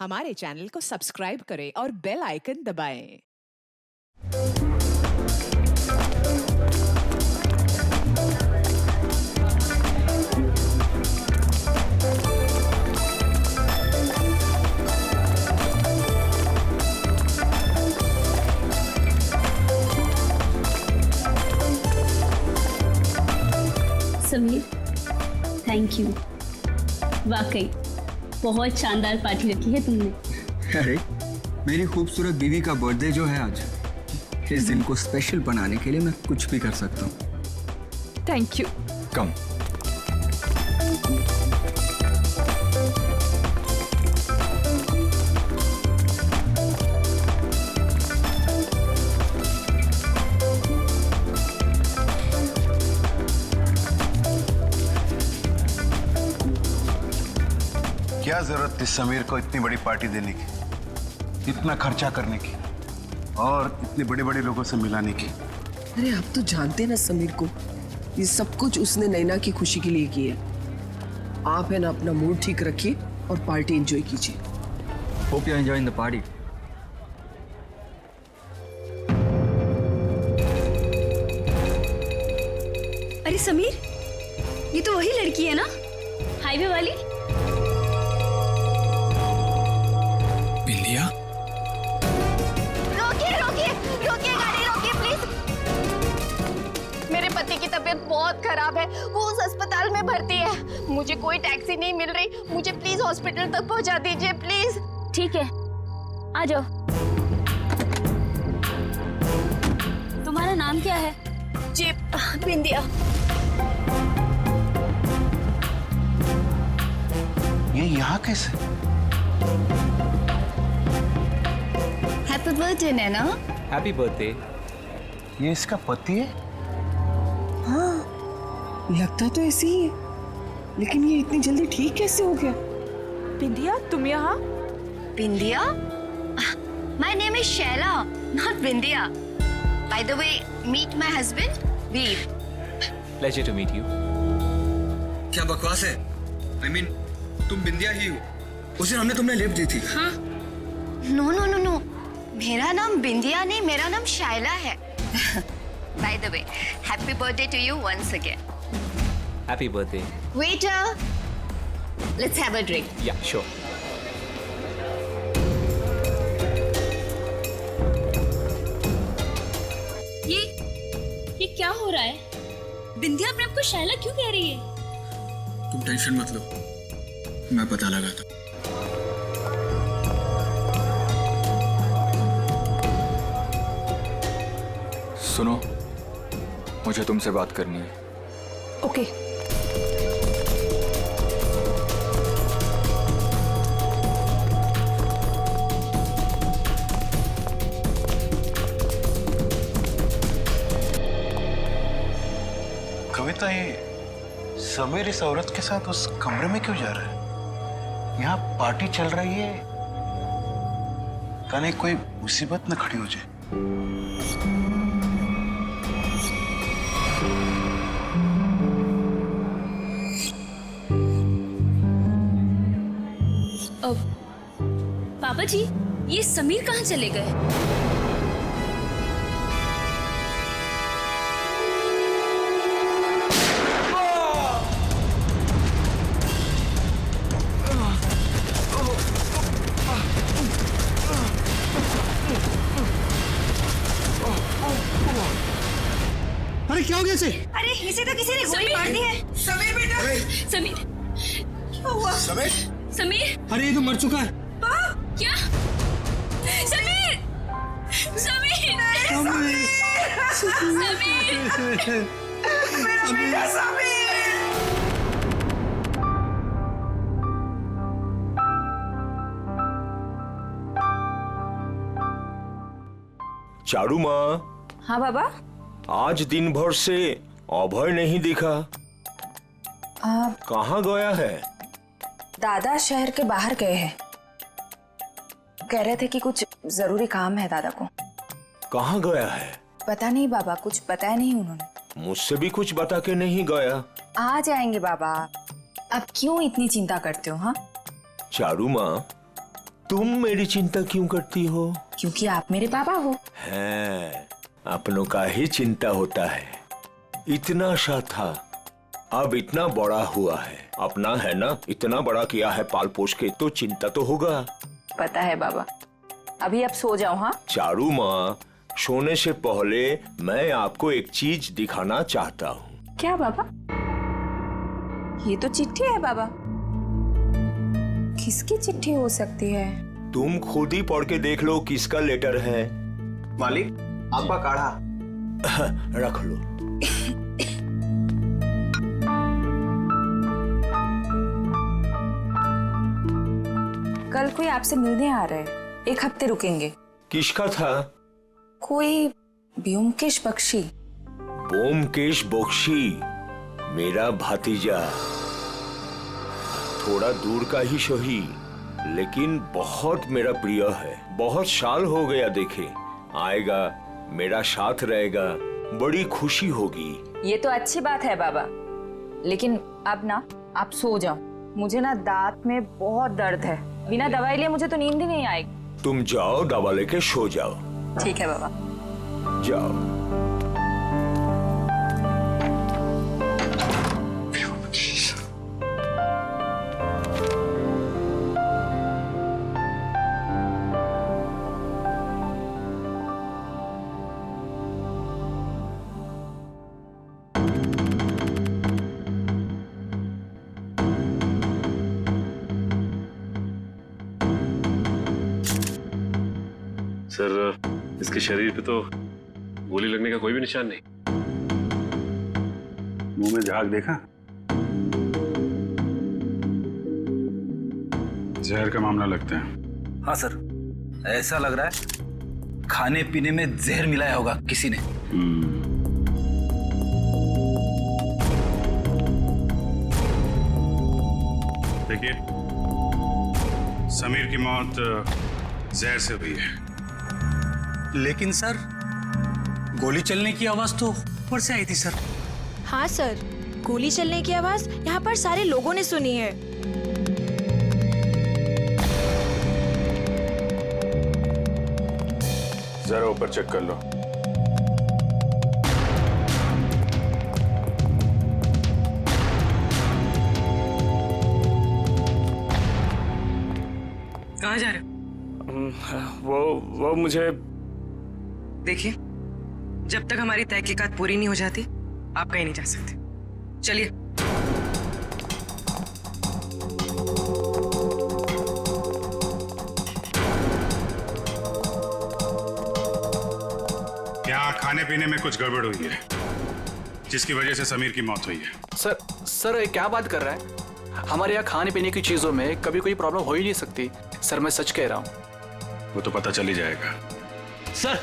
हमारे चैनल को सब्सक्राइब करें और बेल आइकन दबाएं। Sameer, thank you. वाकई बहुत शानदार पार्टी रखी है तुमने। अरे मेरी खूबसूरत बीवी का बर्थडे जो है आज, इस दिन को स्पेशल बनाने के लिए मैं कुछ भी कर सकता हूँ। Thank you. कम। क्या जरूरत थी समीर को इतनी बड़ी पार्टी देने की, इतना खर्चा करने की और इतने बड़े बड़े लोगों से मिलाने की। अरे आप तो जानते ना समीर को, ये सब कुछ उसने नैना की खुशी के लिए किया। आप है ना अपना मूड ठीक रखिए और पार्टी एंजॉय कीजिए। Hope you enjoying the party. अरे समीर, ये तो वही लड़की है ना, हाईवे वाली? बिंदिया, रोकिए रोकिए रोकिए, गाड़ी रोकिए प्लीज। मेरे पति की तबीयत बहुत खराब है, वो उस अस्पताल में भर्ती है। मुझे कोई टैक्सी नहीं मिल रही, मुझे प्लीज हॉस्पिटल तक पहुंचा दीजिए प्लीज। ठीक है, आ जाओ। तुम्हारा नाम क्या है? जी बिंदिया। ये यहाँ कैसे? Happy birthday Naina. Happy birthday. ये इसका पति है? हाँ, लगता तो ऐसे ही है, लेकिन ये इतनी जल्दी ठीक कैसे हो गया? बिंदिया, तुम यहाँ? Bindiya? My name is Shaila, not Bindiya. By the way, meet my husband Veer. Pleasure to meet you. क्या बकवास है? I mean, तुम बिंदिया ही हो। उस दिन हमने तुमने लिफ्ट दी थी। हाँ? नो नो नो नो, मेरा नाम बिंदिया नहीं, मेरा नाम शाइला है। By the way, happy birthday to you once again. Happy birthday. Waiter, let's have a drink. Yeah sure. ये क्या हो रहा है? बिंदिया अपने आप को शैला क्यों कह रही है? तुम टेंशन मत लो, मैं पता लगाता हूँ। सुनो, मुझे तुमसे बात करनी है। ओके। कविता, ये समीर इस औरत के साथ उस कमरे में क्यों जा रहा है? यहाँ पार्टी चल रही है, कहीं कोई मुसीबत न खड़ी हो जाए। पापा जी, ये समीर कहाँ चले गए? अरे क्या हो गया इसे? अरे इसे तो किसी ने गोली मार दी है। समीर बेटा, समीर, क्या हुआ? समीर, अरे ये तो मर चुका है। क्या? समीर, समीर, समीर, मेरा बेटा समीर। चारू माँ, हाँ बाबा। आज दिन भर से अभय नहीं दिखा, कहाँ गया है? दादा शहर के बाहर गए हैं, कह रहे थे कि कुछ जरूरी काम है दादा को। कहाँ गया है? पता नहीं बाबा, कुछ बताया नहीं उन्होंने। मुझसे भी कुछ बता के नहीं गया। आ जाएंगे बाबा, अब क्यों इतनी चिंता करते हो? हाँ चारू माँ, तुम मेरी चिंता क्यों करती हो? क्योंकि आप मेरे पापा हो। है, अपनों का ही चिंता होता है। इतना सा था, अब इतना बड़ा हुआ है। अपना है ना, इतना बड़ा किया है पाल पोष के, तो चिंता तो होगा। पता है बाबा। अभी आप सो जाओ। हाँ चारू माँ, सोने से पहले मैं आपको एक चीज दिखाना चाहता हूँ। क्या बाबा? ये तो चिट्ठी है बाबा। किसकी चिट्ठी हो सकती है? तुम खुद ही पढ़ के देख लो किसका लेटर है। मालिक, आपका काढ़ा। रख लो। कल कोई आपसे मिलने आ रहा है, 1 हफ्ते रुकेंगे। किसका था? कोई ब्योमकेश बख्शी। ब्योमकेश बख्शी, मेरा भतीजा। थोड़ा दूर का ही सही, लेकिन बहुत मेरा प्रिय है। बहुत साल हो गया देखे। आएगा, मेरा साथ रहेगा, बड़ी खुशी होगी। ये तो अच्छी बात है बाबा, लेकिन अब ना आप सो जाओ। मुझे ना दांत में बहुत दर्द है, बिना दवाई लिए मुझे तो नींद ही नहीं आएगी। तुम जाओ, दवा लेके सो जाओ। ठीक है बाबा। जाओ। सर, इसके शरीर पे तो गोली लगने का कोई भी निशान नहीं। मुंह में झाग देखा? जहर का मामला लगता है। हाँ सर, ऐसा लग रहा है खाने पीने में जहर मिलाया होगा किसी ने। देखिए, समीर की मौत जहर से हुई है। लेकिन सर, गोली चलने की आवाज तो ऊपर से आई थी सर। हाँ सर, गोली चलने की आवाज यहाँ पर सारे लोगों ने सुनी है। जरा ऊपर चेक कर लो। कहाँ जा रहे हो? वो मुझे देखिए, जब तक हमारी तहकीकात पूरी नहीं हो जाती, आप कहीं नहीं जा सकते। चलिए। यहाँ खाने पीने में कुछ गड़बड़ हुई है, जिसकी वजह से समीर की मौत हुई है। सर ये क्या बात कर रहा है? हमारे यहाँ खाने पीने की चीजों में कभी कोई प्रॉब्लम हो ही नहीं सकती। सर, मैं सच कह रहा हूँ। वो तो पता चल ही जाएगा। सर,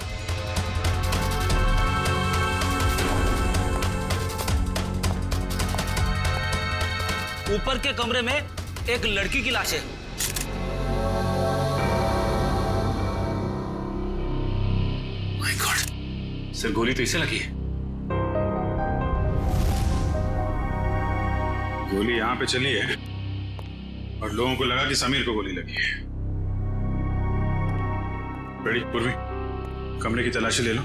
ऊपर के कमरे में एक लड़की की लाश है। माय गॉड, सर गोली तो इसे लगी है। गोली यहाँ पे चली है और लोगों को लगा कि समीर को गोली लगी है। बड़ी पूर्वी, कमरे की तलाशी ले लो।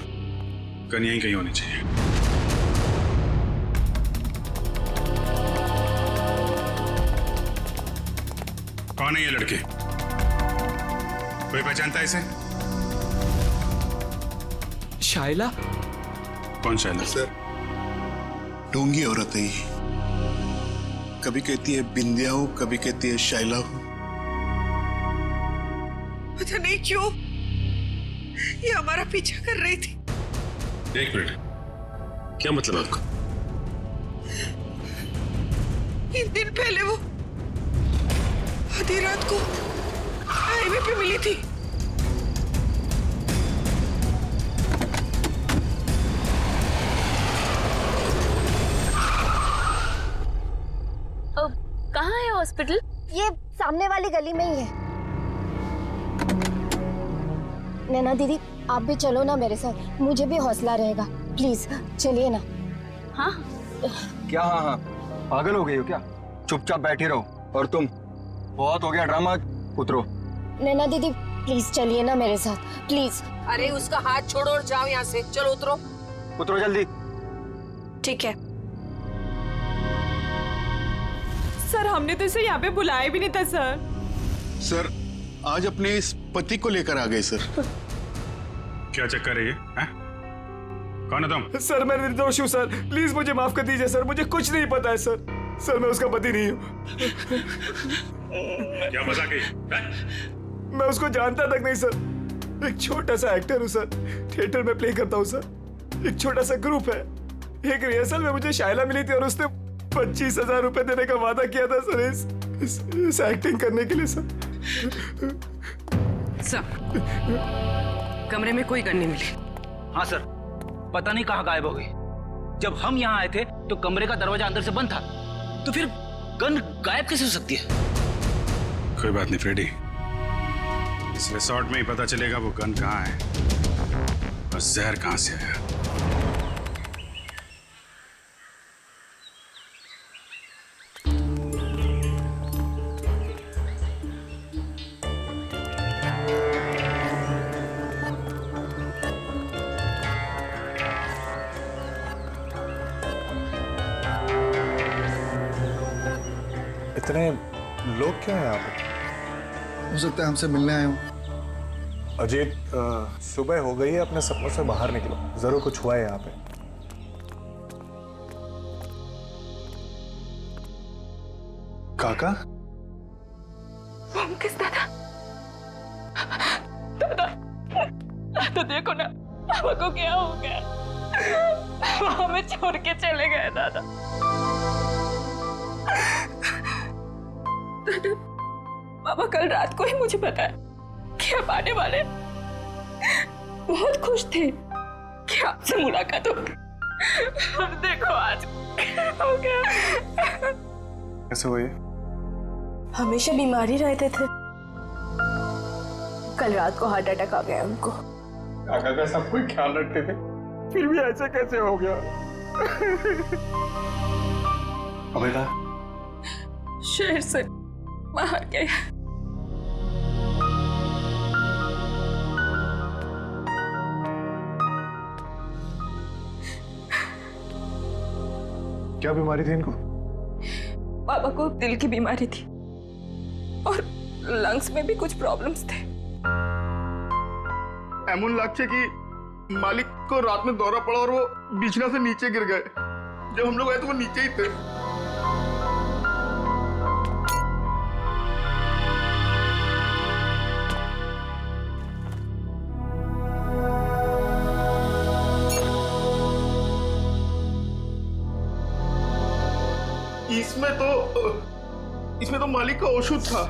गन यहीं कहीं होनी चाहिए। कौन है ये लड़के? कोई पहचानता है इसे? शाइला। कौन शाइला? सर, ढोंगी औरत है ये। कभी कहती है बिंदिया हूं, कभी कहती है शाइला हूं। पता नहीं क्यों ये हमारा पीछा कर रही थी। एक मिनट, क्या मतलब आपका? 3 दिन पहले वो आधी रात को हाईवे पे मिली थी। कहाँ है हॉस्पिटल? ये सामने वाली गली में ही है। नैना दीदी, आप भी चलो ना मेरे साथ, मुझे भी हौसला रहेगा। प्लीज चलिए ना। हाँ क्या? हाँ हाँ, पागल हो गई हो क्या? चुपचाप बैठी रहो। और तुम, बहुत हो गया ड्रामा, उतरो। नैना दीदी प्लीज चलिए ना मेरे साथ प्लीज। अरे उसका हाथ छोड़ो और जाओ यहाँ से। चलो उतरो। उतरो जल्दी। ठीक है। सर हमने तो इसे यहाँ पे बुलाया भी नहीं था सर। सर आज अपने इस पति को लेकर आ गए सर। क्या चक्कर है ये? कौन है तुम? सर मैं निर्दोष हूँ सर, प्लीज मुझे माफ कर दीजिए सर, मुझे कुछ नहीं पता है सर। सर मैं उसका पति नहीं हूँ। क्या मजाक है? मैं उसको जानता तक नहीं सर। एक छोटा सा एक्टर हूँ सर, थिएटर में प्ले करता हूँ सर। एक छोटा सा ग्रुप है। एक रिहर्सल में मुझे शायला मिली थी और उसने 25,000 रुपए देने का वादा किया था सर इस एक्टिंग करने के लिए सर। कमरे में कोई गन नहीं मिली। हाँ सर, पता नहीं कहाँ गायब हो गई। जब हम यहाँ आए थे तो कमरे का दरवाजा अंदर से बंद था, तो फिर गन गायब कैसे हो सकती है? कोई बात नहीं फ्रेडी, इस रिसोर्ट में ही पता चलेगा वो गन कहाँ है और जहर कहाँ से आया। इतने लोग क्यों हैं यहाँ पे? हो सकता है हमसे मिलने आए हो। अजीत, सुबह हो गई है, अपने सपनों से बाहर निकलो, जरूर कुछ हुआ है यहाँ पे। काका? किस दादा? दादा, तो देखो ना पापा को क्या हो गया। वो हमें छोड़ के चले गए दादा। दादा, पापा कल रात को ही मुझे बताया कि आप आने वाले। बहुत खुश थे कि आपसे मुलाकात होगी। अब देखो आज क्या हो गया। कैसे हुई? हमेशा बीमारी रहते थे, कल रात को हार्ट अटैक आ गया उनको। काका का सब कोई ख्याल रखते थे, फिर भी ऐसे कैसे हो गया? अबेदा शहर से बाहर गए। क्या बीमारी थी इनको? पापा को दिल की बीमारी थी और लंग्स में भी कुछ प्रॉब्लम्स थे। एमन लगছে कि मालिक को रात में दौरा पड़ा और वो बिछना से नीचे गिर गए। जब हम लोग आए तो वो नीचे ही थे। इसमें तो मालिक का औषध था।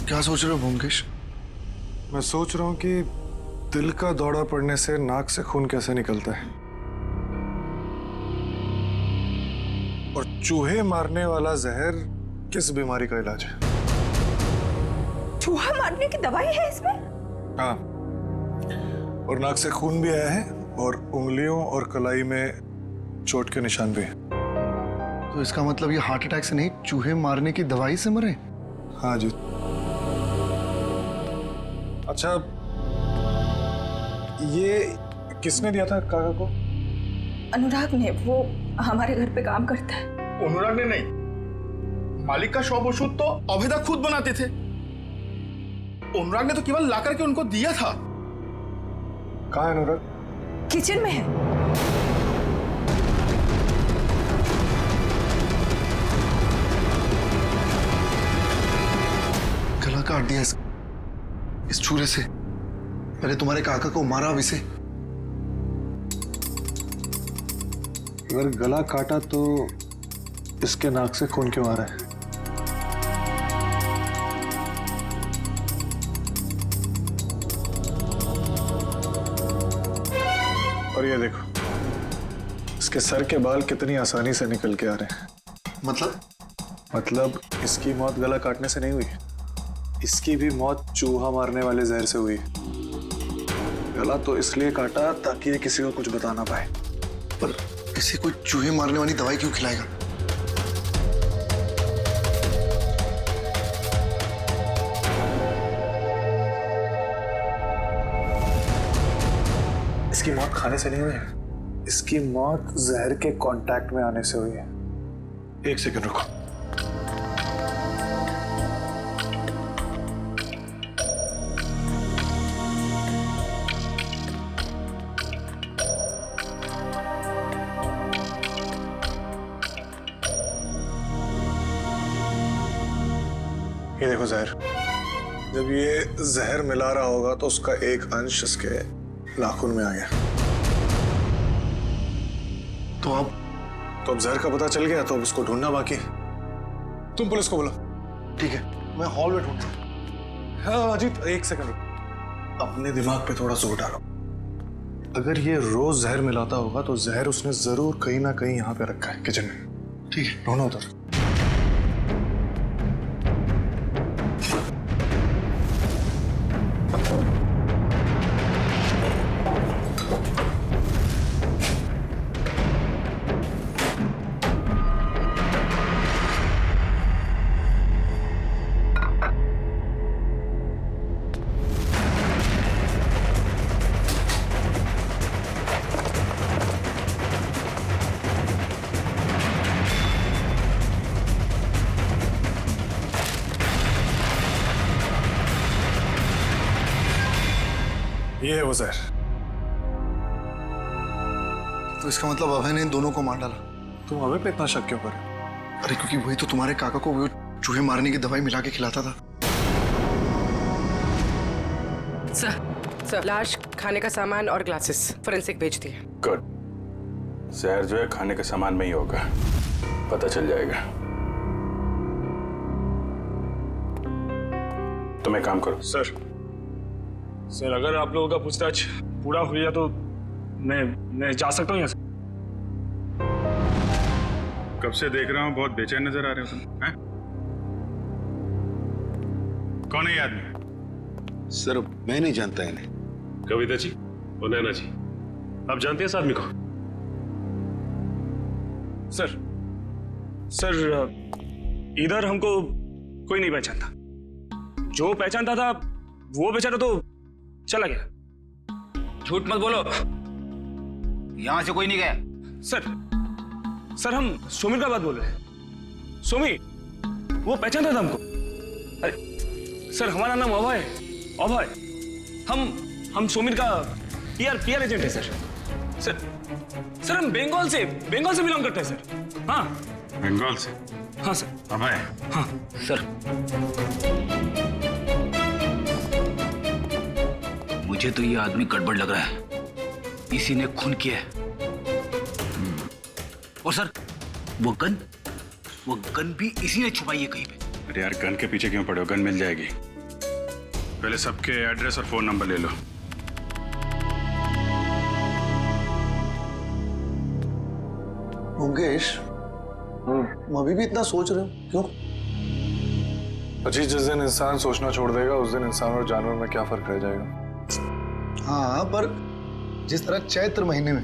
क्या सोच रहे हो ब्योमकेश? मैं सोच रहा हूँ कि दिल का दौरा पड़ने से नाक से खून कैसे निकलता है, और चूहे मारने वाला जहर किस बीमारी का इलाज है। चूहा मारने की दवाई है इसमें? हाँ, और नाक से खून भी आया है और उंगलियों और कलाई में चोट के निशान भी हैं। तो इसका मतलब ये हार्ट अटैक से नहीं, चूहे मारने की दवाई से मरे? हाँ जी। अच्छा, ये किसने दिया था काका को? अनुराग ने, वो हमारे घर पे काम करता है। अनुराग ने नहीं, मालिक का शॉप औषध तो अभेदा खुद बनाते थे। अनुराग ने तो केवल ला करके उनको दिया था। कहाँ है अनुराग? किचन में है। गला काट दिया इस छुरे से। पहले तुम्हारे काका को मारा, अब इसे। अगर गला काटा तो इसके नाक से खून क्यों आ रहा है? और ये देखो, इस इसके सर के बाल कितनी आसानी से निकल के आ रहे हैं। मतलब इसकी मौत गला काटने से नहीं हुई, इसकी भी मौत चूहा मारने वाले जहर से हुई। गला तो इसलिए काटा ताकि ये किसी को कुछ बता ना पाए। पर किसी को चूहे मारने वाली दवाई क्यों खिलाएगा? इसकी मौत खाने से नहीं हुई है, इसकी मौत जहर के कांटेक्ट में आने से हुई है। एक सेकंड रुको। ये देखो जहर। जब ये जहर मिला रहा होगा तो उसका एक अंश इसके नाखून में आ गया। तो अब जहर का पता चल गया, तो अब इसको ढूंढना बाकी। तुम पुलिस को बोलो। ठीक है, मैं हॉल में ढूंढता हूं। हाँ अजीत, एक सेकंड, अपने दिमाग पे थोड़ा जोर डालो। अगर ये रोज जहर मिलाता होगा तो जहर उसने जरूर कहीं ना कहीं यहाँ पे रखा है, किचन में। ठीक है, ढूंढो उधर। ये है वो जहर। तो इसका मतलब अभय ने इन दोनों को मार डाला। तुम अभय पे इतना शक क्यों कर? अरे क्योंकि वही तो तुम्हारे काका को वो चूहे मारने की दवाई मिला के खिलाता था। सर लाश, खाने का सामान और ग्लासेस फोरेंसिक भेज दिए। गुड। जहर जो है खाने के सामान में ही होगा, पता चल जाएगा। तुम एक काम करो। सर अगर आप लोगों का पूछताछ पूरा हो गया तो मैं जा सकता हूँ यहाँ से। कब से देख रहा हूँ, बहुत बेचैन नजर आ रहे हो तुम। हैं? कौन है ये आदमी? सर मैं नहीं जानता इन्हें। कविता जी और नैना जी, आप जानते हैं इस आदमी को? सर इधर हमको कोई नहीं पहचानता। जो पहचानता था वो बेचारा तो चला गया। झूठ मत बोलो, यहां से कोई नहीं गया। सर हम सुमिर का बात बोल रहे हैं। सुमिर वो पहचानता था हमको। अरे सर हमारा नाम अभय है। अभय हम सुमिर का पीआर एजेंट है सर हम बंगाल से बिलोंग करते हैं सर। हाँ बंगाल से? हाँ सर। अभय? हाँ सर मुझे तो ये आदमी गड़बड़ लग रहा है, इसी ने खून किया है। और सर वो गन भी इसी ने छुपाई है कहीं पे। अरे यार गन के पीछे क्यों पड़े हो, गन मिल जाएगी। पहले सबके एड्रेस और फोन नंबर ले लो। मुकेश, तुम अभी भी इतना सोच रहे हो, क्यों? अजीत, जिस दिन इंसान सोचना छोड़ देगा उस दिन इंसान और जानवर में क्या फर्क रह जाएगा? हाँ, पर जिस तरह चैत्र महीने में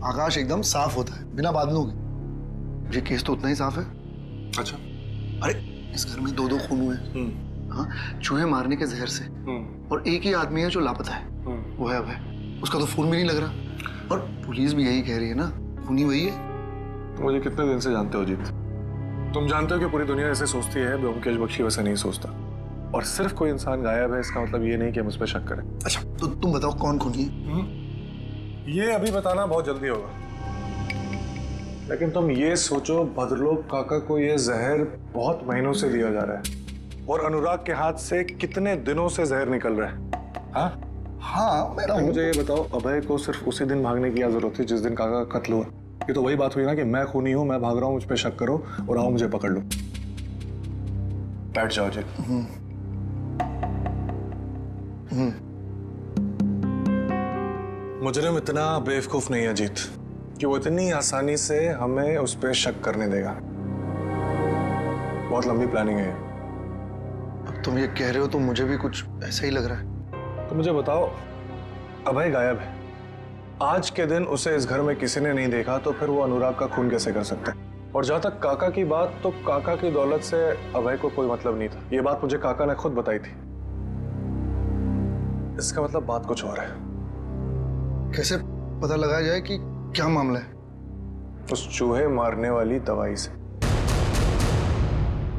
आकाश एकदम साफ होता है बिना बादलों के, ये केस तो उतना ही साफ है। अच्छा। अरे इस घर में 2 खून हुए। हाँ, चूहे मारने के जहर से। और एक ही आदमी है जो लापता है, वो है अभय। उसका तो फोन भी नहीं लग रहा, और पुलिस भी यही कह रही है ना, खूनी वही है। तुम मुझे कितने दिन से जानते हो अजीत? तुम जानते हो कि पूरी दुनिया ऐसे सोचती है, ब्योमकेश बख्शी वैसे नहीं सोचता। और सिर्फ कोई इंसान गायब है इसका मतलब ये नहीं कि हम उस पर शक करें। अच्छा तो तुम बताओ कौन खूनी है? ये अभी बताना बहुत जल्दी होगा, लेकिन तुम ये सोचो भद्रलोक काका को ये जहर बहुत महीनों से दिया जा रहा है, और अनुराग के हाथ से कितने दिनों से जहर निकल रहा है। हाँ, मुझे ये बताओ, अभय को सिर्फ उसी दिन भागने की क्या जरूरत थी जिस दिन काका का कत्ल हुआ? ये तो वही बात हुई ना कि मैं खूनी हूं, मैं भाग रहा हूं, मुझ पे शक करो और आओ मुझे पकड़ लो। बैठ जाओ जी। मुजरिम इतना बेवकूफ नहीं है अजीत। कि वो इतनी आसानी से हमें उस पर शक करने देगा। बहुत लंबी प्लानिंग है। अब तुम ये कह रहे हो तो मुझे भी कुछ ऐसा ही लग रहा है। तो मुझे बताओ, अभय गायब है, आज के दिन उसे इस घर में किसी ने नहीं देखा, तो फिर वो अनुराग का खून कैसे कर सकता है? और जहां तक काका की बात, तो काका की दौलत से अभय को कोई मतलब नहीं था। ये बात मुझे काका ने खुद बताई थी। इसका मतलब बात कुछ और है। कैसे पता लगाया जाए कि क्या मामला है? उस चूहे मारने वाली दवाई से,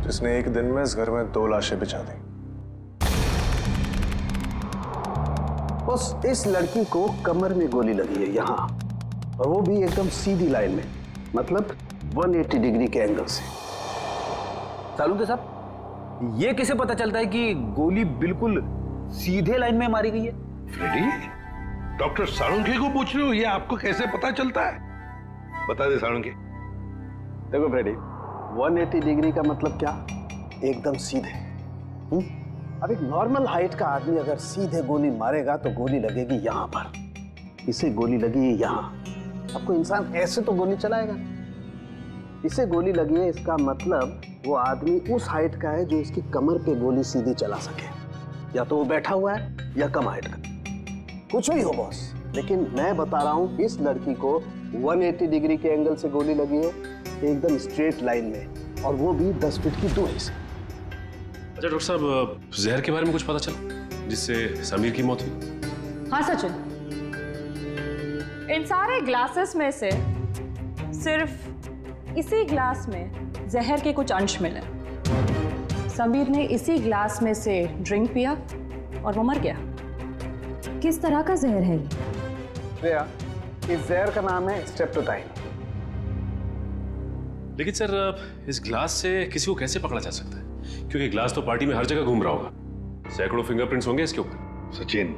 जिसने एक दिन में इस घर में 2 लाशें बिछा दी। बस इस लड़की को कमर में गोली लगी है यहाँ, और वो भी एकदम सीधी लाइन में, मतलब 180 डिग्री के एंगल से। सालुंके साहब, ये कैसे पता चलता है कि गोली बिल्कुल सीधे लाइन में मारी गई है? फ्रेडी, डॉक्टर सालुंके को पूछ रहे हो ये आपको कैसे पता चलता है? बता दे सालुंके। देखो फ्रेडी, 180 डिग्री का मतलब क्या? एकदम सीधे। अब एक नॉर्मल हाइट का आदमी अगर सीधे गोली मारेगा तो गोली लगेगी यहाँ पर, इसे गोली लगी यहाँ। अब कोई इंसान ऐसे तो गोली चलाएगा, इसे गोली लगी है, इसका मतलब वो आदमी उस हाइट का है जो इसकी कमर पे गोली सीधी चला सके। या तो वो बैठा हुआ है या कम हाइट का, कुछ भी हो बॉस। लेकिन मैं बता रहा हूँ, इस लड़की को 180 डिग्री के एंगल से गोली लगी है, एकदम स्ट्रेट लाइन में, और वो भी 10 फीट की दूरी से। अच्छा डॉक्टर साहब, जहर के बारे में कुछ पता चला जिससे समीर की मौत हुई? हाँ सचिन, इन सारे ग्लासेस में से सिर्फ इसी ग्लास में जहर के कुछ अंश मिले। समीर ने इसी ग्लास में से ड्रिंक पिया और वो मर गया। किस तरह का जहर है ये? श्रेया, इस जहर का नाम है स्ट्रेप्टोटाइन। लेकिन सर, इस ग्लास से किसी को कैसे पकड़ा जा सकता है? क्योंकि ग्लास तो पार्टी में हर जगह घूम रहा होगा, सैकड़ों फिंगरप्रिंट्स होंगे इसके ऊपर। सचिन,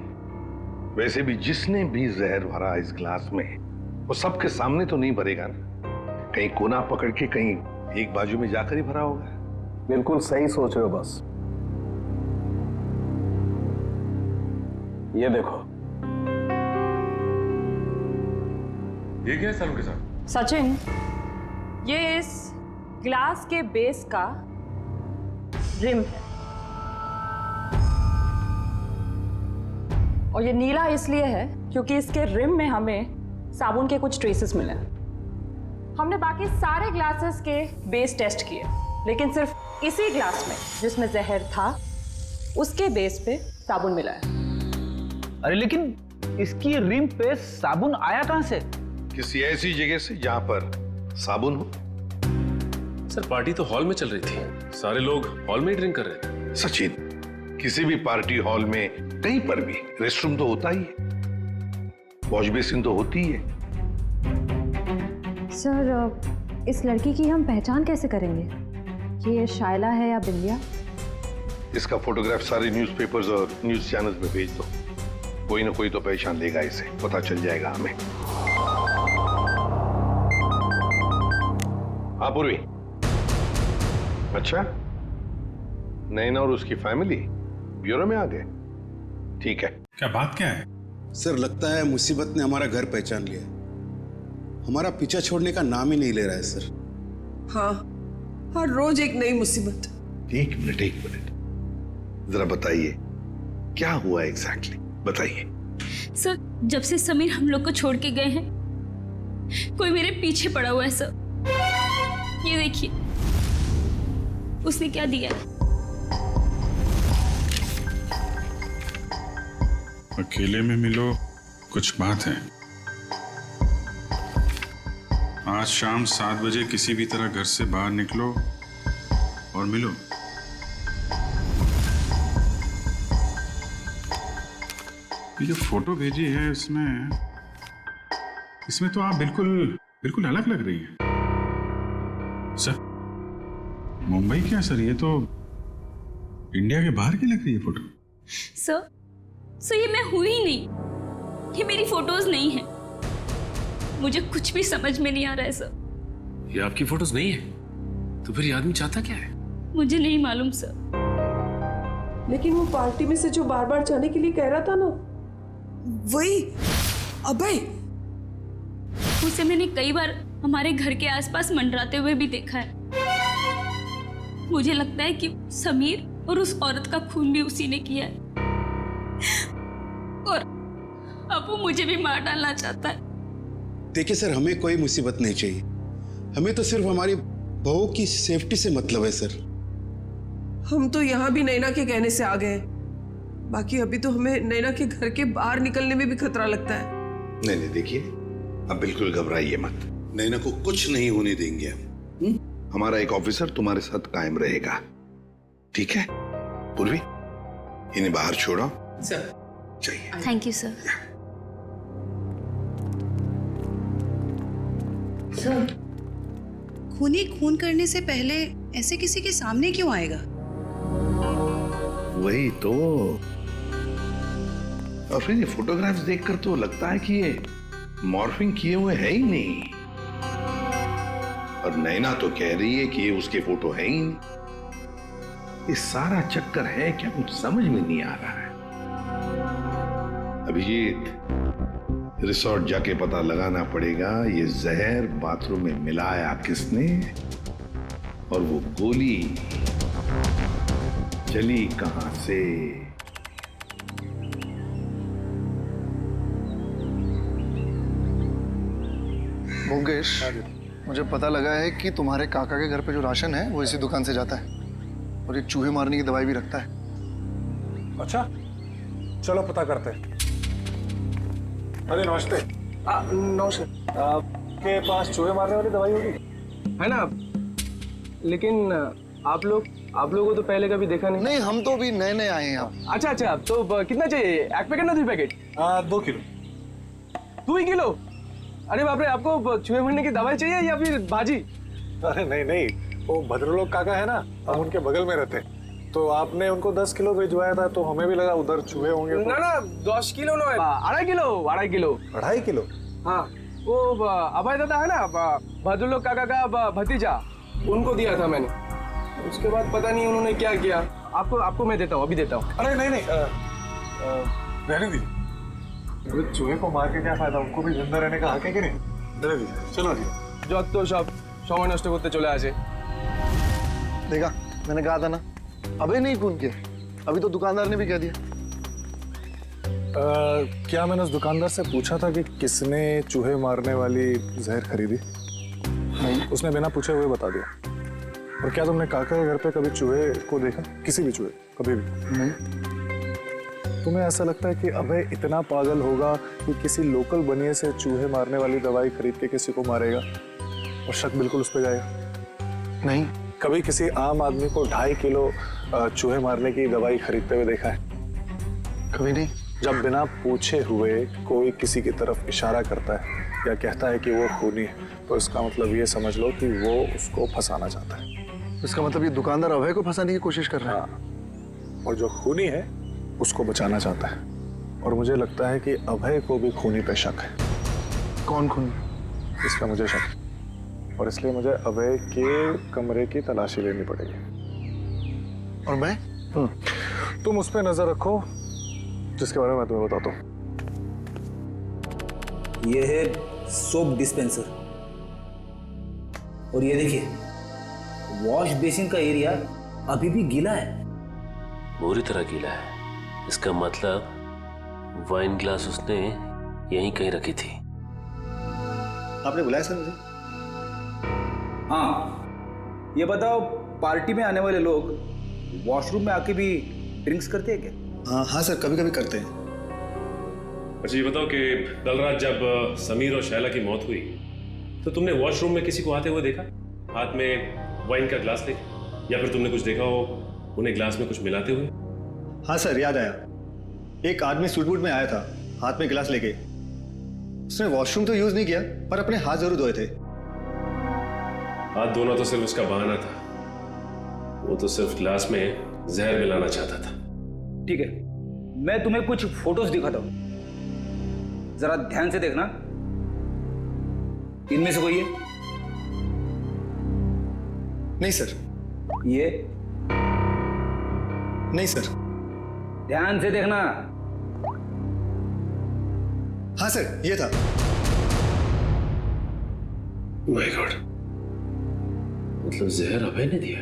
वैसे भी जिसने भी जहर भरा इस ग्लास में, वो सबके सामने तो नहीं भरेगा ना, कहीं कोना पकड़ के कहीं एक बाजू में जाकर ही भरा होगा। बिल्कुल सही सोच रहे हो बस। ये देखो, ये क्या है सालुंके साहब? सचिन, ये इस ग्लास के बेस का रिम है, और ये नीला इसलिए है क्योंकि इसके रिम में हमें साबुन के कुछ ट्रेसेस मिले। हमने बाकी सारे ग्लासेस के बेस टेस्ट किए, लेकिन सिर्फ इसी ग्लास में जिसमें जहर था, उसके बेस पे साबुन मिला है। अरे लेकिन इसकी रिम पे साबुन आया कहां से? किसी ऐसी जगह से जहां पर साबुन हो। सर, पार्टी तो हॉल में चल रही थी, सारे लोग हॉल में ही ड्रिंक कर रहे थे। सचिन, किसी भी पार्टी हॉल में कहीं पर भी रेस्टरूम तो होता ही है, वॉश बेसिन तो होती ही है। सर, इस लड़की की हम पहचान कैसे करेंगे कि ये शायला है या बिंदिया? इसका फोटोग्राफ सारे न्यूज़पेपर्स और न्यूज चैनल्स में भेज दो, कोई ना कोई तो पहचान लेगा, इसे पता चल जाएगा हमें। हाँ पूर्वी, अच्छा, नैना और उसकी फैमिली ब्यूरो में आ गए? ठीक है। क्या बात क्या है? सर, लगता है मुसीबत ने हमारा घर पहचान लिया, हमारा पीछा छोड़ने का नाम ही नहीं ले रहा है सर। हाँ, हर रोज एक नई मुसीबत। एक मिनट, जरा बताइए क्या हुआ एग्जैक्टली, बताइए। सर, जब से समीर हम लोग को छोड़ के गए हैं, कोई मेरे पीछे पड़ा हुआ है सर। ये देखिए, उसने क्या दिया है। अकेले में मिलो, कुछ बात है। आज शाम 7 बजे किसी भी तरह घर से बाहर निकलो और मिलो। ये जो फोटो भेजी है इसमें तो आप बिल्कुल अलग लग रही हैं। सर, मुंबई क्या सर, ये तो इंडिया के बाहर की लग रही है फोटो। सर ये मैं हुई ही नहीं, ये मेरी फोटोज नहीं है। मुझे कुछ भी समझ में नहीं आ रहा है सर। ये आपकी फोटोज नहीं है तो फिर ये आदमी चाहता क्या है? मुझे नहीं मालूम सर। लेकिन वो पार्टी में से जो बार बार जाने के लिए कह रहा था ना, वही अभय। उसे मैंने कई बार हमारे घर के आसपास मंडराते हुए भी देखा है। मुझे लगता है कि समीर और उस औरत का खून भी उसी ने किया है और अब वो मुझे भी मार डालना चाहता है। देखिए सर, हमें कोई मुसीबत नहीं चाहिए, हमें तो सिर्फ हमारी बहू की सेफ्टी से मतलब है सर। हम तो यहाँ भी नैना के कहने से आ गए, बाकी अभी तो हमें नैना के घर के बाहर निकलने में भी खतरा लगता है। नहीं नहीं, देखिए अब बिल्कुल घबराइए मत, नैना को कुछ नहीं होने देंगे हम। हमारा एक ऑफिसर तुम्हारे साथ कायम रहेगा, ठीक है? पूर्वी, इन्हें बाहर छोड़ो। सर चाहिए। Thank you sir. सर, खूनी खून करने से पहले ऐसे किसी के सामने क्यों आएगा? वही तो, और फिर ये फोटोग्राफ्स देखकर तो लगता है कि ये मॉर्फिंग किए हुए है ही नहीं, और नैना तो कह रही है कि ये उसके फोटो है ही नहीं। ये सारा चक्कर है क्या, कुछ समझ में नहीं आ रहा है। अभिजीत, रिसोर्ट जाके पता लगाना पड़ेगा ये जहर बाथरूम में मिलाया किसने, और वो गोली चली कहां से। भोगेश, मुझे पता लगा है कि तुम्हारे काका के घर पे जो राशन है वो इसी दुकान से जाता है, और ये चूहे मारने की दवाई भी रखता है। अच्छा, चलो पता करते हैं। अरे नमस्ते। नमस्ते। आपके पास चूहे मारने वाली दवाई होगी? है ना, लेकिन आप लोगों को तो पहले कभी देखा नहीं। नहीं, हम तो भी नए नए आए हैं यहाँ। अच्छा अच्छा, तो कितना चाहिए? एक पैकेट ना 2 पैकेट? 2 किलो। 2 ही किलो? अरे बाप रे, आपको चूहे मारने की दवाई चाहिए या फिर भाजी? अरे नहीं नहीं, वो भद्रलोक काका है ना, हम उनके बगल में रहते हैं, तो आपने उनको 10 किलो भिजवाया था, तो हमें भी लगा उधर चूहे होंगे। ना ना, 10 किलो ना, 2.5 किलो। 2.5 किलो? हाँ, वो अभय दादा है ना, भद्रलोक काका का भतीजा, उनको दिया था मैंने। उसके बाद पता नहीं उन्होंने क्या किया। आपको मैं देता हूँ, अभी देता हूँ। अरे नहीं नहीं, रहने दीजिए, चूहे को मार के क्या फायदा, उनको भी जिंदा रहने का हक है कि नहीं? रहने दीजिए, चलो जी। যত সব সময় নষ্ট করতে চলে আসে। देखा, मैंने कहा था ना, अबे नहीं खून किया, अभी तो दुकानदार ने भी कह दिया। क्या मैंने उस दुकानदार से पूछा था कि किसने चूहे मारने वाली जहर खरीदी? नहीं। उसने बिना पूछे हुए बता दिया। और क्या तुमने काका के घर पे कभी चूहे को देखा? किसी भी चूहे, कभी भी? नहीं। तुम्हें ऐसा लगता है कि अभय इतना पागल होगा कि किसी लोकल बनिए से चूहे मारने वाली दवाई खरीद के किसी को मारेगा और शक बिल्कुल उस पर जाएगा? नहीं। कभी किसी आम आदमी को 2.5 किलो चूहे मारने की दवाई खरीदते हुए देखा है? कभी नहीं। जब बिना पूछे हुए कोई किसी की तरफ इशारा करता है या कहता है कि वो खूनी है, तो इसका मतलब ये समझ लो कि वो उसको फंसाना चाहता है। इसका मतलब ये दुकानदार अभय को फंसाने की कोशिश कर रहा है। हाँ, और जो खूनी है उसको बचाना चाहता है, और मुझे लगता है कि अभय को भी खूनी पे शक है। कौन खूनी? इसका मुझे शक है, और इसलिए मुझे अभय के कमरे की तलाशी लेनी पड़ेगी। और मैं? तुम उस पर नजर रखो जिसके बारे में मैं तुम्हें बताता हूँ। ये है सोप डिस्पेंसर, और ये देखिए वॉश बेसिन का एरिया अभी भी गीला है, पूरी तरह गीला है। इसका मतलब वाइन ग्लास उसने यहीं कहीं रखी थी। आपने बुलाया सर मुझे? हाँ, ये बताओ, पार्टी में आने वाले लोग वॉशरूम में आके भी ड्रिंक्स करते हैं क्या? हाँ सर, कभी कभी करते हैं। अच्छा ये बताओ कि कल रात जब समीर और शैला की मौत हुई तो तुमने वॉशरूम में किसी को आते हुए देखा, हाथ में वाइन का ग्लास लेके, या फिर तुमने कुछ देखा हो उन्हें ग्लास में कुछ मिलाते हुए? हाँ सर, याद आया। एक आदमी सूट बूट में आया था, हाथ में गिलास लेके। उसने वॉशरूम तो यूज नहीं किया, पर अपने हाथ जरूर धोए थे। हाथ धोना तो सिर्फ उसका बहाना था, वो तो सिर्फ ग्लास में जहर मिलाना चाहता था। ठीक है, मैं तुम्हें कुछ फोटोज दिखाता हूं, जरा ध्यान से देखना। इनमें से कोई है? नहीं सर। ये? नहीं सर। ध्यान से देखना। हाँ सर, ये था। माय गॉड, मतलब जहर अभय ने दिया?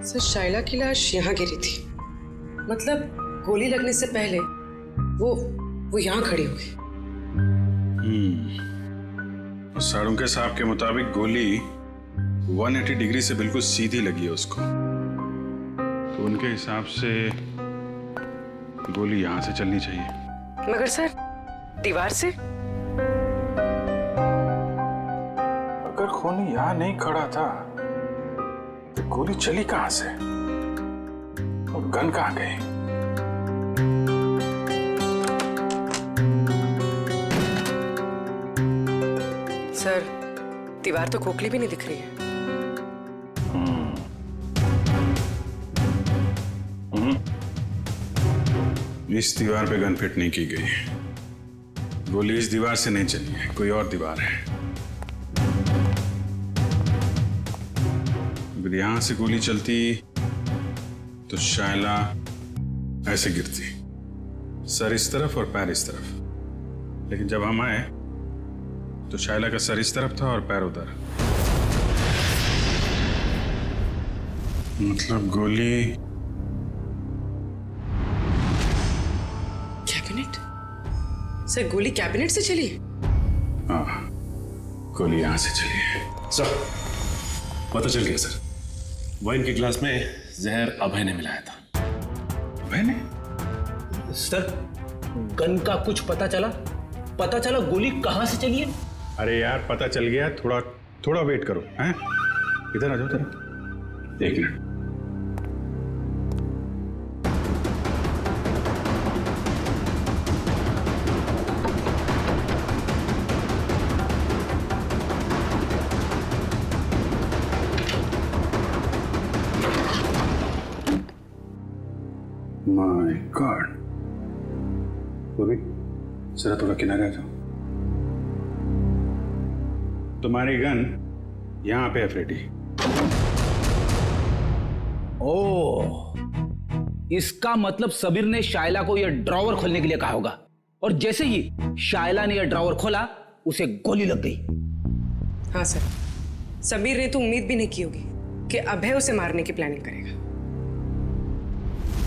सर शाइला की लाश यहाँ गिरी थी, मतलब गोली लगने से पहले वो यहाँ खड़ी हो गई। साड़ुंके साहब के मुताबिक गोली 180 डिग्री से बिल्कुल सीधी लगी है उसको, तो उनके हिसाब से गोली यहां से चलनी चाहिए। मगर सर दीवार से? अगर खूनी यहां नहीं खड़ा था तो गोली चली कहां से और गन कहां गई? सर दीवार तो खोखली भी नहीं दिख रही है। इस दीवार पे गन फिट नहीं की गई। गोली इस दीवार से नहीं चली है, कोई और दीवार है। अगर यहां से गोली चलती तो शायला ऐसे गिरती, सर इस तरफ और पैर इस तरफ। लेकिन जब हम आए तो शायला का सर इस तरफ था और पैर उधर। मतलब गोली कैबिनेट? सर गोली कैबिनेट से चली? हाँ, गोली यहां से चली है। सर पता चल गया सर, वाइन के ग्लास में जहर अभय ने मिलाया था। अभय ने? सर गन का कुछ पता चला? पता चला गोली कहां से चली है? अरे यार पता चल गया, थोड़ा वेट करो। हैं? इधर आ जाओ जरा, एक मिनट। माय गॉड, पूर्वी जरा थोड़ा किनारे आ जाओ। तुम्हारी गन यहां पे है फ्रेडी। ओह, इसका मतलब सबीर ने शायला को यह ड्रॉवर खोलने के लिए कहा होगा, और जैसे ही शायला ने यह ड्रॉवर खोला उसे गोली लग गई। हाँ सर, सबीर ने तो उम्मीद भी नहीं की होगी कि अभय उसे मारने की प्लानिंग करेगा।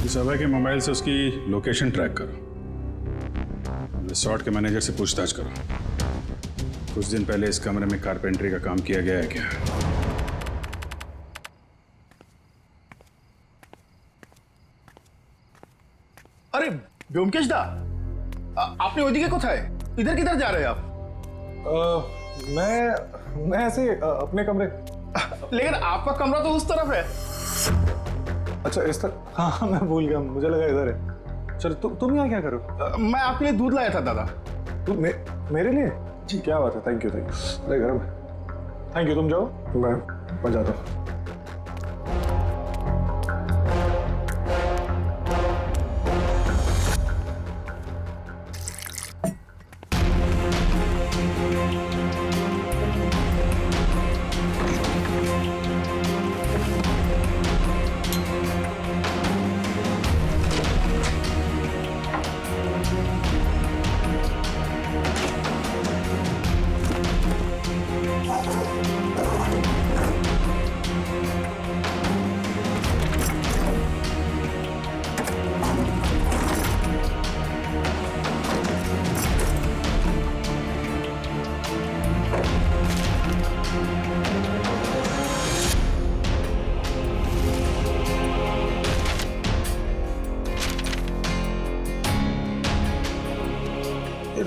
इस अभय के मोबाइल से उसकी लोकेशन ट्रैक करो, रिसोर्ट के मैनेजर से पूछताछ करो। कुछ दिन पहले इस कमरे में कारपेंटरी का काम किया गया है क्या? अरे व्योमकेश दा, आपने ओदिके कोথায়? इधर किधर जा रहे हैं आप? मैं ऐसे अपने कमरे। लेकिन आपका कमरा तो उस तरफ है। अच्छा इस तरफ? हाँ मैं भूल गया, मुझे लगा इधर है। चलो तुम यहाँ क्या करो? मैं आपके लिए दूध लाया था दादा। तुम मेरे लिए? जी क्या बात है, थैंक यू। अरे गरम है। थैंक यू, तुम जाओ, मैं जाता हूँ।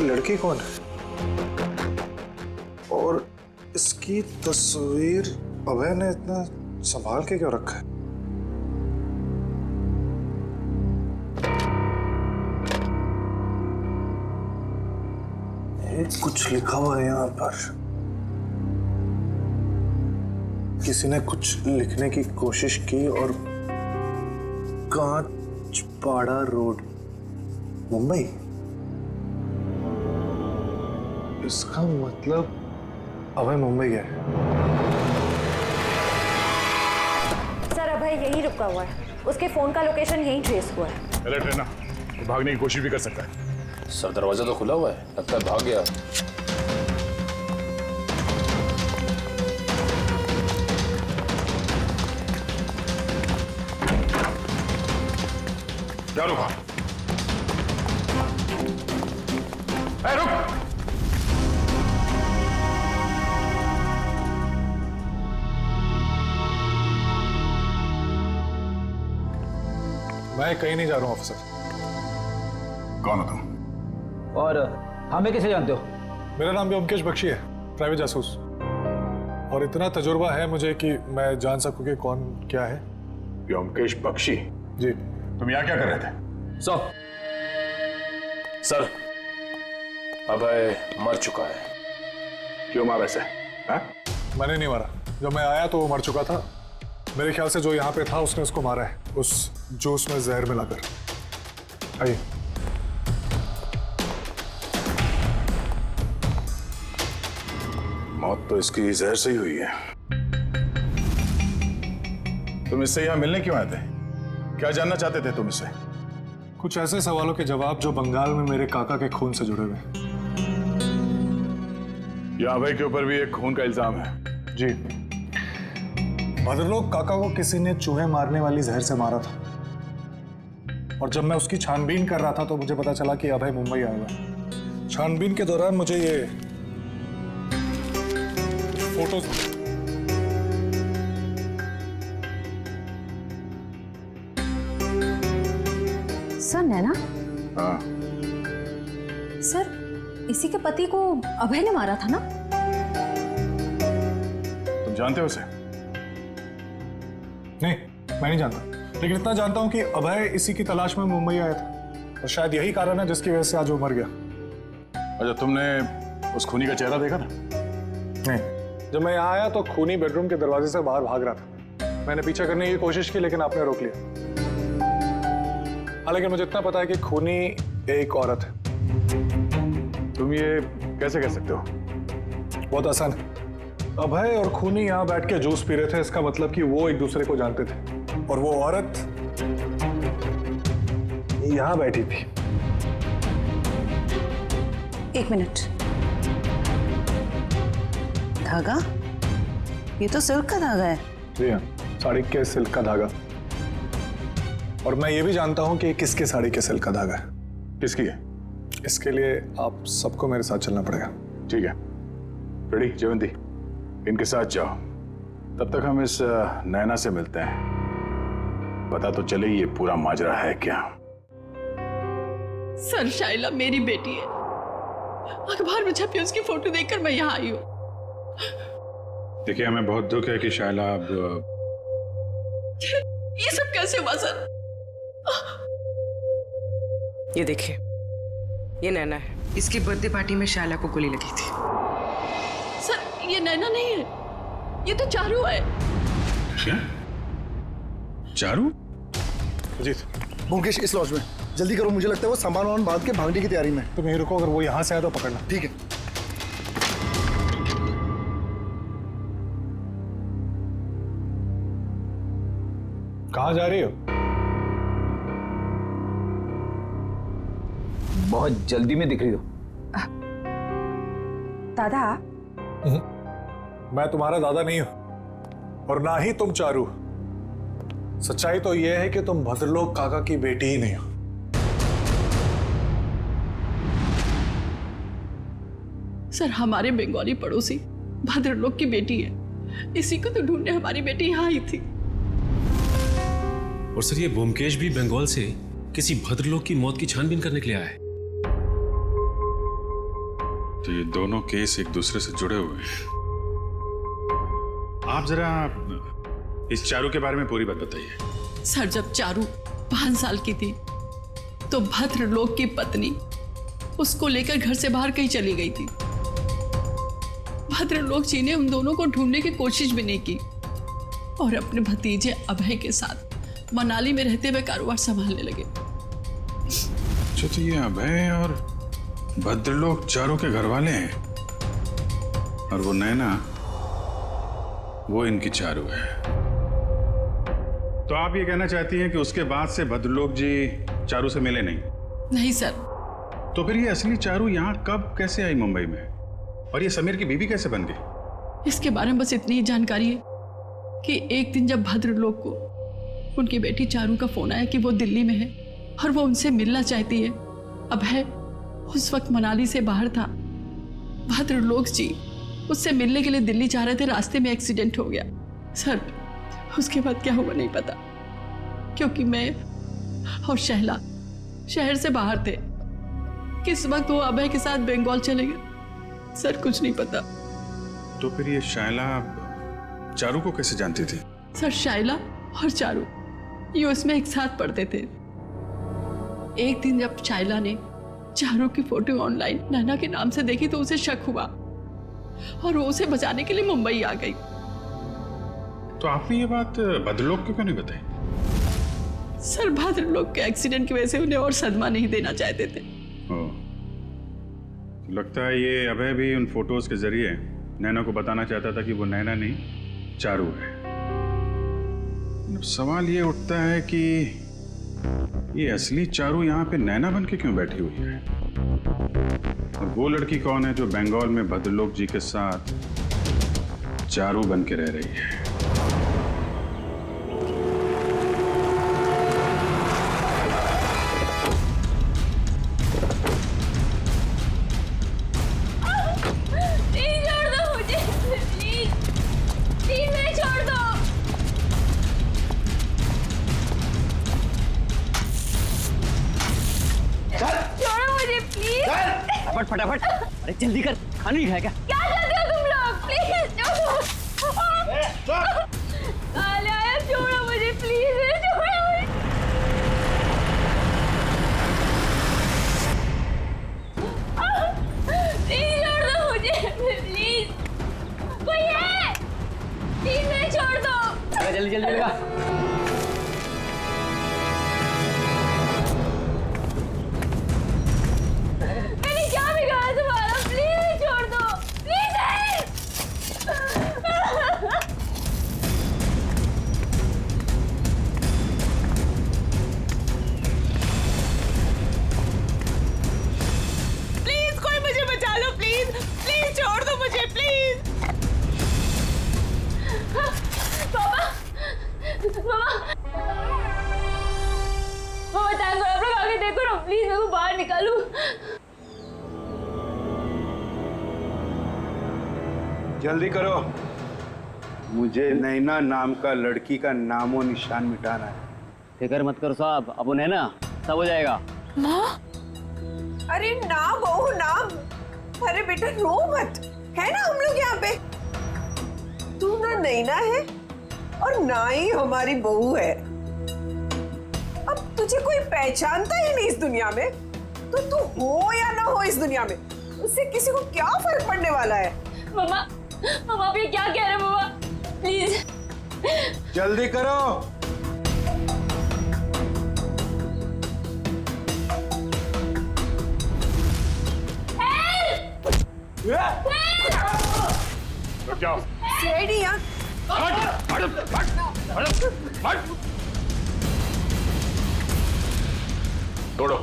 लड़की कौन है और इसकी तस्वीर अभय ने इतना संभाल के क्यों रखा है? कुछ लिखा हुआ है यहाँ पर। किसी ने कुछ लिखने की कोशिश की और कांचपाड़ा रोड, मुंबई। इसका मतलब अभय मुंबई गया है। सर अभय यहीं रुका हुआ है, उसके फोन का लोकेशन यहीं ट्रेस हुआ है। अलर्ट रहना, वो भागने की कोशिश भी कर सकता है। सर दरवाजा तो खुला हुआ है, लगता है भाग गया। क्या रुका? रुक! मैं कहीं नहीं जा रहा हूँ ऑफिसर। कौन हो तुम? और हमें कैसे जानते हो? मेरा नाम व्योमकेश बख्शी है, प्राइवेट जासूस। और इतना तजुर्बा है मुझे कि मैं जान सकूं कि कौन क्या है। व्योमकेश बख्शी? जी। तुम यहाँ क्या कर रहे थे? सर अभय मर चुका है। क्यों मारा इसे? मैंने नहीं मारा, जब मैं आया तो वो मर चुका था। मेरे ख्याल से जो यहाँ पे था उसने उसको मारा है, उस जूस में जहर मिलाकर। आइए। मौत तो इसकी जहर से ही हुई है। तुम इससे यहाँ मिलने क्यों आए थे? क्या जानना चाहते थे तुम इससे? कुछ ऐसे सवालों के जवाब जो बंगाल में मेरे काका के खून से जुड़े हुए हैं। या अभय के ऊपर भी एक खून का इल्जाम है। जी। भद्रलोक काका को किसी ने चूहे मारने वाली जहर से मारा था, और जब मैं उसकी छानबीन कर रहा था तो मुझे पता चला कि अभय मुंबई आया हुआ है। छानबीन के दौरान मुझे ये फोटोज सर नैना? हाँ। सर इसी के पति को अभय ने मारा था ना? तुम जानते हो उसे? नहीं, मैं नहीं जानता, लेकिन इतना जानता हूं कि अभय इसी की तलाश में मुंबई आया था, और शायद यही कारण है जिसकी वजह से आज वो मर गया। अच्छा, तुमने उस खूनी का चेहरा देखा था? नहीं, जब मैं यहाँ आया तो खूनी बेडरूम के दरवाजे से बाहर भाग रहा था। मैंने पीछा करने की कोशिश की, लेकिन आपने रोक लिया। हालांकि मुझे इतना पता है कि खूनी एक औरत है। तुम ये कैसे कह सकते हो? बहुत आसान है। अभय और खूनी यहाँ बैठ के जूस पी रहे थे, इसका मतलब कि वो एक दूसरे को जानते थे, और वो औरत यहाँ बैठी थी। एक मिनट, धागा? ये तो सिल्क का धागा है। जी हाँ, साड़ी के सिल्क का धागा। और मैं ये भी जानता हूँ कि किसके साड़ी के सिल्क का धागा है। किसकी है? इसके लिए आप सबको मेरे साथ चलना पड़ेगा। ठीक है, रेडी जयवंती, इनके साथ जाओ। तब तक हम इस नैना से मिलते हैं, पता तो चले ये पूरा माजरा है क्या। सर शाइला मेरी बेटी है, अखबार में छपी उसकी फोटो देखकर मैं यहाँ आई हूँ। देखिए, हमें बहुत दुख है कि शाइला अब ये सब कैसे हुआ सर? ये देखिए, ये नैना है। इसकी बर्थडे पार्टी में शाइला को गोली लगी थी। सर ये नैना नहीं है, ये तो चारू है। क्या? चारू? जी मुकेश इस लॉज में, जल्दी करो, मुझे लगता है वो सामान वामान बांध के भागने की तैयारी में। तुम यहीं रुको, अगर वो यहाँ से आए तो पकड़ना। ठीक है। कहाँ जा रही हो? बहुत जल्दी में दिख रही हो। दादा? मैं तुम्हारा दादा नहीं हूं, और ना ही तुम चारू। सच्चाई तो यह है कि तुम भद्रलोक काका की बेटी ही नहीं हो। सर हमारे बंगाली पड़ोसी भद्रलोक की बेटी है, इसी को तो ढूंढने हमारी बेटी यहाँ आई थी। और सर ये ब्योमकेश भी बंगाल से किसी भद्रलोक की मौत की छानबीन करने के लिए आया है। तो ये दोनों केस एक दूसरे से जुड़े हुए हैं। आप जरा इस चारू के बारे में पूरी बात बताइए। सर जब चारू 5 साल की थी तो भद्रलोक की पत्नी उसको लेकर घर से बाहर कहीं चली गई थी। भद्रलोक जी ने उन दोनों को ढूंढने की कोशिश भी नहीं की और अपने भतीजे अभय के साथ मनाली में रहते हुए कारोबार संभालने लगे। अच्छा, तो ये अभय और भद्रलोक चारों के घर वाले हैं, और वो नैना वो इनकी चारू है। तो आप ये कहना चाहती हैं कि उसके बाद से भद्रलोक जी चारू से मिले नहीं? नहीं सर। तो फिर ये असली चारू यहाँ कब कैसे आई मुंबई में, और ये समीर की बीवी कैसे बन गई? इसके बारे में बस इतनी ही जानकारी है कि एक दिन जब भद्रलोक को उनकी बेटी चारू का फोन आया कि वो दिल्ली में है और वो उनसे मिलना चाहती है। अभय उस वक्त मनाली से बाहर था। भद्रलोक जी उससे मिलने के लिए दिल्ली जा रहे थे, रास्ते में एक्सीडेंट हो गया। सर उसके बाद क्या हुआ नहीं पता, क्योंकि मैं और शहला शहर से बाहर थे। किस वक्त वो अभय के साथ बंगाल चले गए, सर कुछ नहीं पता। तो फिर ये शायला चारू को कैसे जानती थी? सर शायला और चारू ये उसमें एक साथ पढ़ते थे। एक दिन जब शायला ने चारू की फोटो ऑनलाइन नैना के नाम से देखी तो उसे शक हुआ और वो उसे बचाने के लिए मुंबई आ गई। तो आपने ये बात भद्रलोक को क्यों नहीं बताई? सर भद्रलोक के एक्सीडेंट की वजह से उन्हें और सदमा नहीं देना चाहते थे। लगता है ये अभय भी उन फोटोज के जरिए नैना को बताना चाहता था कि वो नैना नहीं चारू है। अब सवाल ये उठता है कि ये असली चारू यहाँ पे नैना बन के क्यों बैठी हुई है, और वो लड़की कौन है जो बंगाल में भद्रलोक जी के साथ चारू बन के रह रही है? फटाफट, अरे जल्दी कर, खाना नहीं खाएगा? क्या करते हो तुम लोग? प्लीज छोड़ो मुझे, प्लीज छोड़ो मुझे। प्लीज छोड़ दो मुझे, प्लीज कोई है? प्लीज मुझे छोड़ दो। जल्दी जल्दी लगा। जल्दी करो, मुझे नैना नाम का लड़की का नामो निशान मिटाना है। फिक्र मत करो साहब, अब उन्हें ना सब हो जाएगा। माँ, अरे ना बहू ना, अरे बेटा रो मत, है ना हम लोग यहाँ पे। तू ना नैना है और ना ही हमारी बहू है। अब तुझे कोई पहचानता ही नहीं इस दुनिया में, तो तू हो या ना हो इस दुनिया में, उससे किसी को क्या फर्क पड़ने वाला है। मम्मा, मम्मा आप ये क्या कह रहे हैं मम्मा? प्लीज जल्दी करो। रुक जाओ। सीआईडी यहाँ। तोड़ो।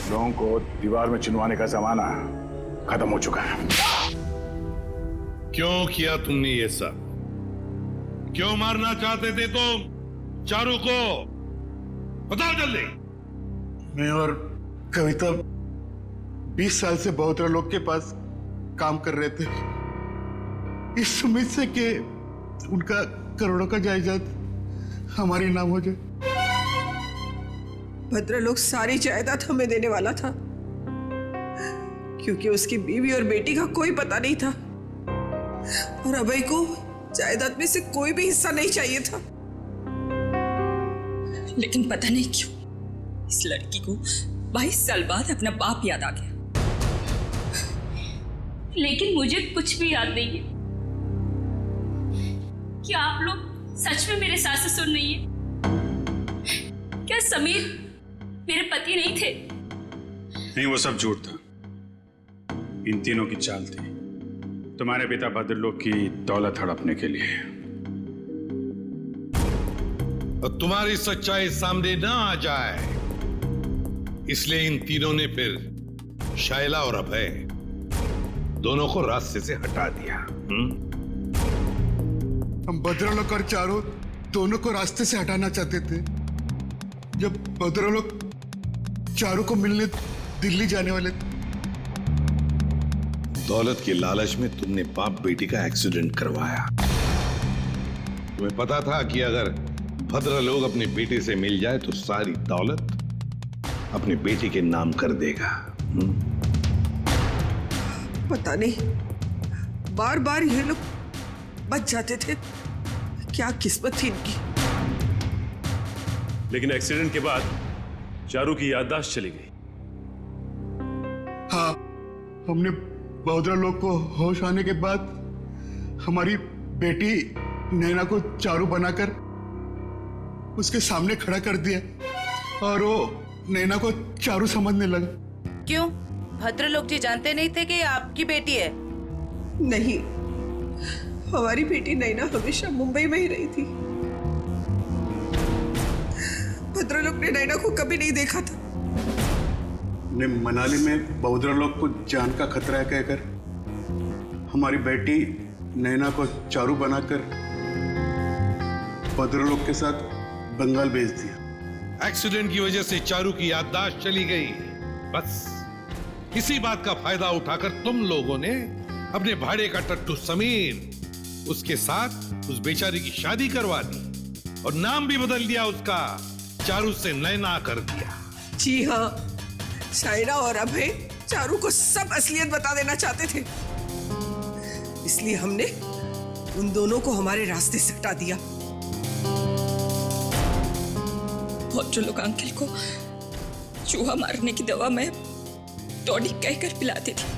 लोगों को दीवार में चिनवाने का जमाना खत्म हो चुका है। क्यों किया तुमने ये सब? क्यों मारना चाहते थे तुम चारू को? बताओ जल्दी। मैं और कविता 20 साल से बहुतरा लोग के पास काम कर रहे थे, इस उम्मीद से कि उनका करोड़ों का जायदाद हमारे नाम हो जाए। भद्रलोक सारी जायदाद हमें देने वाला था, क्योंकि उसकी बीवी और बेटी का कोई पता नहीं था और अभय को जायदाद में से कोई भी हिस्सा नहीं चाहिए था। लेकिन पता नहीं क्यों इस लड़की को 22 साल बाद अपना बाप याद आ गया। लेकिन मुझे कुछ भी याद नहीं है। क्या आप लोग सच में मेरे सास ससुर नहीं है? क्या समीर मेरे पति नहीं थे? नहीं, वो सब झूठ था। इन तीनों की चाल थी। तुम्हारे पिता भद्रलोक की दौलत हड़पने के लिए। और तुम्हारी सच्चाई सामने ना आ जाए इसलिए इन तीनों ने फिर शायला और अभय दोनों को रास्ते से हटा दिया। हम भद्रलोक और चारू दोनों को रास्ते से हटाना चाहते थे। जब भद्रलोक चारू को मिलने दिल्ली जाने वाले थे। दौलत के लालच में तुमने बाप बेटी का एक्सीडेंट करवाया। तुम्हें पता था कि अगर भद्रलोक अपनी बेटी से मिल जाए तो सारी दौलत अपनी बेटी के नाम कर देगा। पता नहीं बार बार ये लोग बच जाते थे, क्या किस्मत थी इनकी। लेकिन एक्सीडेंट के बाद चारू की याददाश्त चली गई। हाँ, हमने भद्रलोक को होश आने के बाद हमारी बेटी नैना को चारू बनाकर उसके सामने खड़ा कर दिया और वो नैना को चारू समझने लगा। क्यों? भद्रलोक जी जानते नहीं थे कि ये आपकी बेटी है? नहीं, हमारी बेटी नैना हमेशा मुंबई में ही रही थी। भद्रलोक ने नैना को कभी नहीं देखा था। ने मनाली में भद्रलोक को जान का खतरा है कहकर हमारी बेटी नैना को चारू बनाकर भद्रलोक के साथ बंगाल भेज दिया। एक्सीडेंट की वजह से चारू की याददाश्त चली गई। बस इसी बात का फायदा उठाकर तुम लोगों ने अपने भाड़े का टट्टू समीर उसके साथ उस बेचारी की शादी करवा दी और नाम भी बदल दिया उसका, चारू से नैना कर दिया। जी हाँ, शायरा और अभय चारू को सब असलियत बता देना चाहते थे, इसलिए हमने उन दोनों को हमारे रास्ते से हटा दिया। और जो लोग अंकल को चूहा मारने की दवा में टॉनिक कहकर पिलाते थे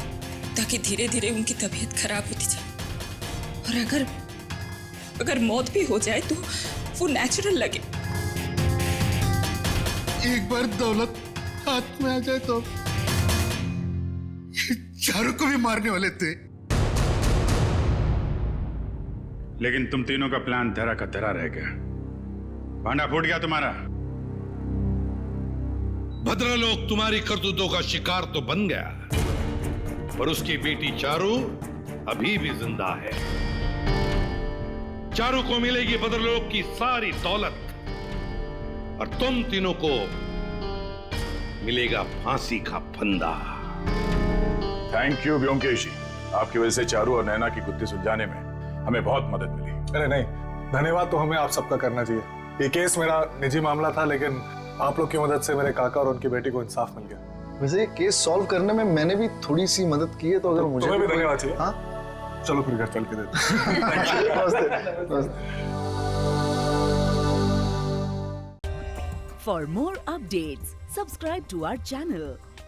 ताकि धीरे धीरे उनकी तबीयत खराब होती जाए, और अगर मौत भी हो जाए तो वो नेचुरल लगे। एक बार दौलत हाथ में आ जाए तो चारू को भी मारने वाले थे। लेकिन तुम तीनों का प्लान धरा का धरा रह गया। भांडा फूट गया तुम्हारा। भद्रलोक तुम्हारी करतूतों का शिकार तो बन गया, पर उसकी बेटी चारू अभी भी जिंदा है। चारू को मिलेगी भद्रलोक की सारी दौलत और तुम तीनों को मिलेगा फांसी का फंदा। थैंक यू व्योमकेश जी, आपकी वजह से चारू और नैना की गुत्थी सुलझाने में हमें बहुत मदद मिली। अरे नहीं, धन्यवाद तो हमें आप सबका करना चाहिए। ये केस मेरा निजी मामला था, लेकिन आप लोग की मदद से मेरे काका और उनकी बेटी को इंसाफ मिल गया। वैसे केस सॉल्व करने में मैंने भी थोड़ी सी मदद की है, तो अगर मुझे तुम्हें भी धन्यवाद चाहिए। हाँ, चलो फिर घर चल के देते। For more updates, subscribe to our channel,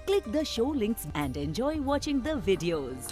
click the show links and enjoy watching the videos.